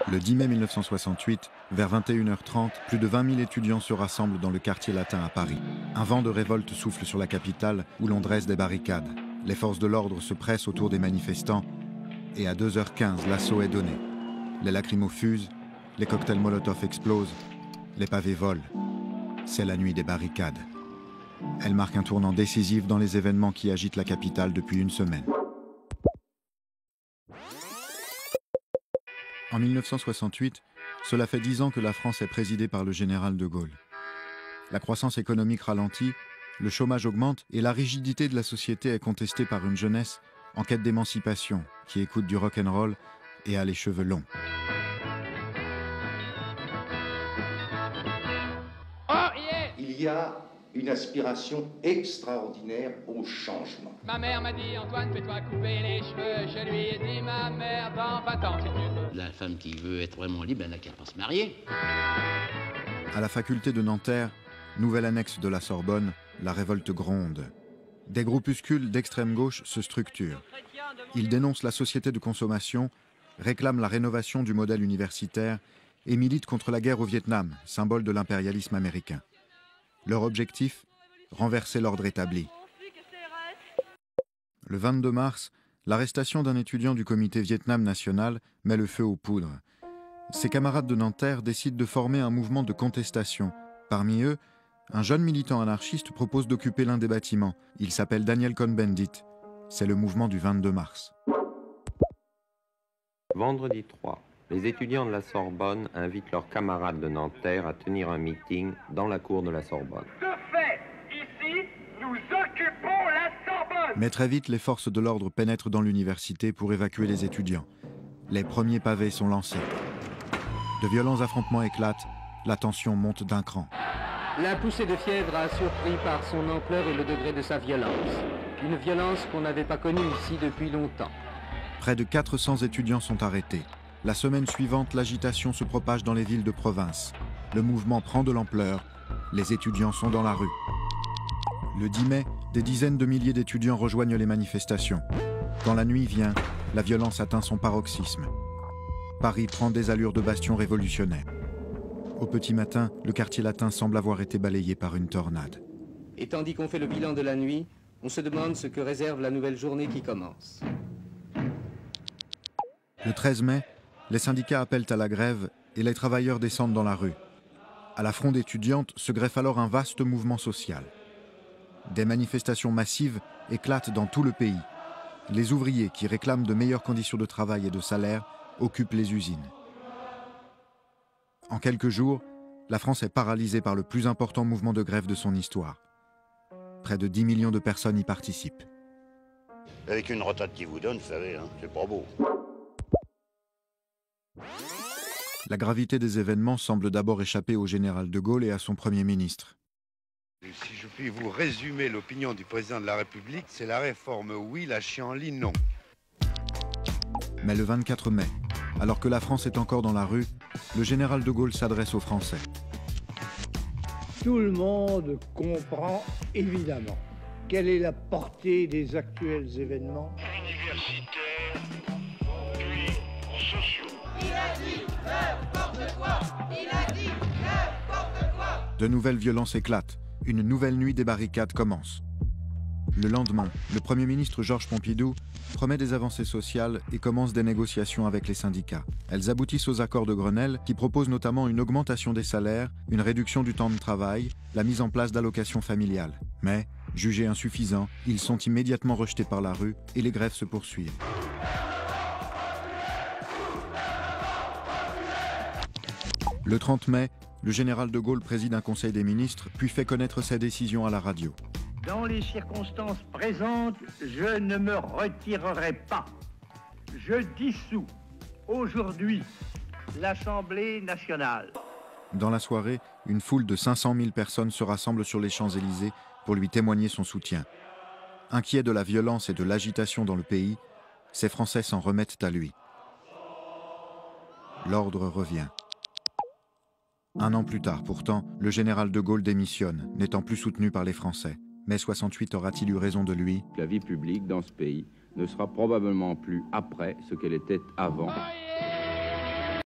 Le 10 mai 1968, vers 21h30, plus de 20 000 étudiants se rassemblent dans le quartier latin à Paris. Un vent de révolte souffle sur la capitale où l'on dresse des barricades. Les forces de l'ordre se pressent autour des manifestants et à 2h15, l'assaut est donné. Les lacrymos fusent, les cocktails Molotov explosent, les pavés volent. C'est la nuit des barricades. Elle marque un tournant décisif dans les événements qui agitent la capitale depuis une semaine. En 1968, cela fait 10 ans que la France est présidée par le général de Gaulle. La croissance économique ralentit, le chômage augmente et la rigidité de la société est contestée par une jeunesse en quête d'émancipation qui écoute du rock'n'roll et a les cheveux longs. Il y a une aspiration extraordinaire au changement. Ma mère m'a dit, Antoine, fais-toi couper les cheveux. Je lui ai dit, ma mère, dans 20 ans, si tu veux. La femme qui veut être vraiment libre, elle n'a qu'à pas se marier. À la faculté de Nanterre, nouvelle annexe de la Sorbonne, la révolte gronde. Des groupuscules d'extrême gauche se structurent. Ils dénoncent la société de consommation, réclament la rénovation du modèle universitaire et militent contre la guerre au Vietnam, symbole de l'impérialisme américain. Leur objectif, renverser l'ordre établi. Le 22 mars, l'arrestation d'un étudiant du comité Vietnam national met le feu aux poudres. Ses camarades de Nanterre décident de former un mouvement de contestation. Parmi eux, un jeune militant anarchiste propose d'occuper l'un des bâtiments. Il s'appelle Daniel Cohn-Bendit. C'est le mouvement du 22 mars. Vendredi 3, les étudiants de la Sorbonne invitent leurs camarades de Nanterre à tenir un meeting dans la cour de la Sorbonne. De fait, ici, nous occupons la Sorbonne. Mais très vite, les forces de l'ordre pénètrent dans l'université pour évacuer les étudiants. Les premiers pavés sont lancés. De violents affrontements éclatent, la tension monte d'un cran. La poussée de fièvre a surpris par son ampleur et le degré de sa violence. Une violence qu'on n'avait pas connue ici depuis longtemps. Près de 400 étudiants sont arrêtés. La semaine suivante, l'agitation se propage dans les villes de province. Le mouvement prend de l'ampleur. Les étudiants sont dans la rue. Le 10 mai, des dizaines de milliers d'étudiants rejoignent les manifestations. Quand la nuit vient, la violence atteint son paroxysme. Paris prend des allures de bastion révolutionnaire. Au petit matin, le quartier latin semble avoir été balayé par une tornade. Et tandis qu'on fait le bilan de la nuit, on se demande ce que réserve la nouvelle journée qui commence. Le 13 mai, les syndicats appellent à la grève et les travailleurs descendent dans la rue. À la fronde étudiante se greffe alors un vaste mouvement social. Des manifestations massives éclatent dans tout le pays. Les ouvriers qui réclament de meilleures conditions de travail et de salaire occupent les usines. En quelques jours, la France est paralysée par le plus important mouvement de grève de son histoire. Près de 10 millions de personnes y participent. Avec une retraite qui vous donne, vous savez, hein, c'est pas beau. La gravité des événements semble d'abord échapper au général de Gaulle et à son Premier ministre. Si je puis vous résumer l'opinion du président de la République, c'est la réforme oui, la chienlit non. Mais le 24 mai, alors que la France est encore dans la rue, le général de Gaulle s'adresse aux Français. Tout le monde comprend évidemment quelle est la portée des actuels événements. Universitaires, puis sociaux. Il a dit n'importe quoi. Il a dit n'importe quoi. De nouvelles violences éclatent. Une nouvelle nuit des barricades commence. Le lendemain, le Premier ministre Georges Pompidou promet des avancées sociales et commence des négociations avec les syndicats. Elles aboutissent aux accords de Grenelle qui proposent notamment une augmentation des salaires, une réduction du temps de travail, la mise en place d'allocations familiales. Mais, jugés insuffisants, ils sont immédiatement rejetés par la rue et les grèves se poursuivent. Le 30 mai, le général de Gaulle préside un conseil des ministres, puis fait connaître sa décision à la radio. Dans les circonstances présentes, je ne me retirerai pas. Je dissous aujourd'hui l'Assemblée nationale. Dans la soirée, une foule de 500 000 personnes se rassemble sur les Champs-Élysées pour lui témoigner son soutien. Inquiets de la violence et de l'agitation dans le pays, ces Français s'en remettent à lui. L'ordre revient. Un an plus tard, pourtant, le général de Gaulle démissionne, n'étant plus soutenu par les Français. Mai 68 aura-t-il eu raison de lui? La vie publique dans ce pays ne sera probablement plus après ce qu'elle était avant.